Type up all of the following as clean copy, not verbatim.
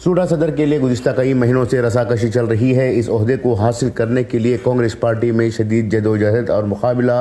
SUDA सदर के लिए गुज़िश्ता कई महीनों से रसाकशी चल रही है। इस ओहदे को हासिल करने के लिए कांग्रेस पार्टी में शदीद जदोजहद और मुकाबला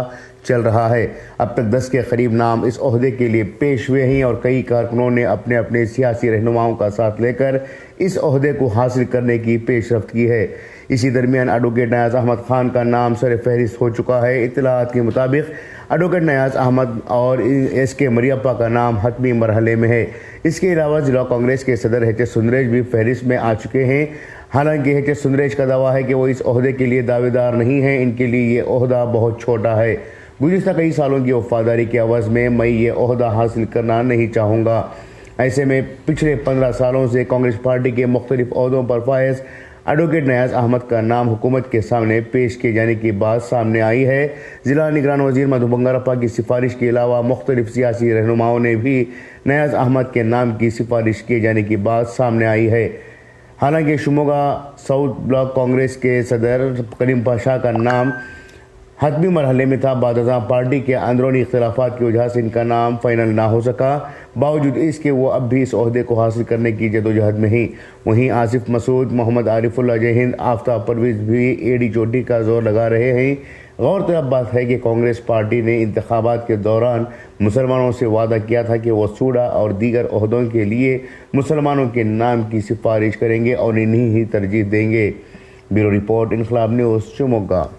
चल रहा है। अब तक 10 के करीब नाम इस ओहदे के लिए पेश हुए हैं और कई कारकुनों ने अपने अपने सियासी रहनुमाओं का साथ लेकर इस ओहदे को हासिल करने की पेशरफ्त की है। इसी दरमियान एडवोकेट नयाज़ अहमद खान का नाम सर फहरिस्त हो चुका है। इत्तलाआत के मुताबिक एडवोकेट नयाज़ अहमद और एस.के. मरियप्पा का नाम हतमी मरहले में है। इसके अलावा जिला कांग्रेस के सदर एच.एस. सुंदरेश भी फहरिस्त में आ चुके हैं। हालांकि एच.एस. सुंदरेश का दावा है कि वो इस ओहदे के लिए दावेदार नहीं हैं। इनके लिए ये ओहदा बहुत छोटा है। गुज़िश्ता कई सालों की वफादारी के अवज़ में मैं ये ओहदा हासिल करना नहीं चाहूँगा। ऐसे में पिछले 15 सालों से कांग्रेस पार्टी के मुख्तलिफ ओहदों पर फायज एडवोकेट नयाज़ अहमद का नाम हुकूमत के सामने पेश किए जाने की बात सामने आई है। ज़िला निगरान वज़ीर मधु बंगारप्पा की सिफारिश के अलावा मुख्तलिफ सियासी रहनुमाओं ने भी नयाज़ अहमद के नाम की सिफारिश किए जाने की बात सामने आई है। हालांकि शिमोगा साउथ ब्लॉक कांग्रेस के सदर करीम पाशा का नाम हतमी मरहले में था। बादशाह पार्टी के अंदरूनी इख्तिलाफात की वजह से इनका नाम फाइनल ना हो सका। बावजूद इसके वो अब भी इस ओहदे को हासिल करने की जदोजहद में ही। वहीं आसिफ मसूद, मोहम्मद आरिफुल्लाह जय हिंद, आफ्ताब परवेज़ भी एड़ी चोटी का जोर लगा रहे हैं। गौरतलब बात है कि कांग्रेस पार्टी ने इंतखाबात के दौरान मुसलमानों से वादा किया था कि वो सूडा और दीगर ओहदों के लिए मुसलमानों के नाम की सिफारिश करेंगे और इन्हीं ही तरजीह देंगे। ब्यूरो रिपोर्ट, इनकलाब न्यूज़, शिमोगा।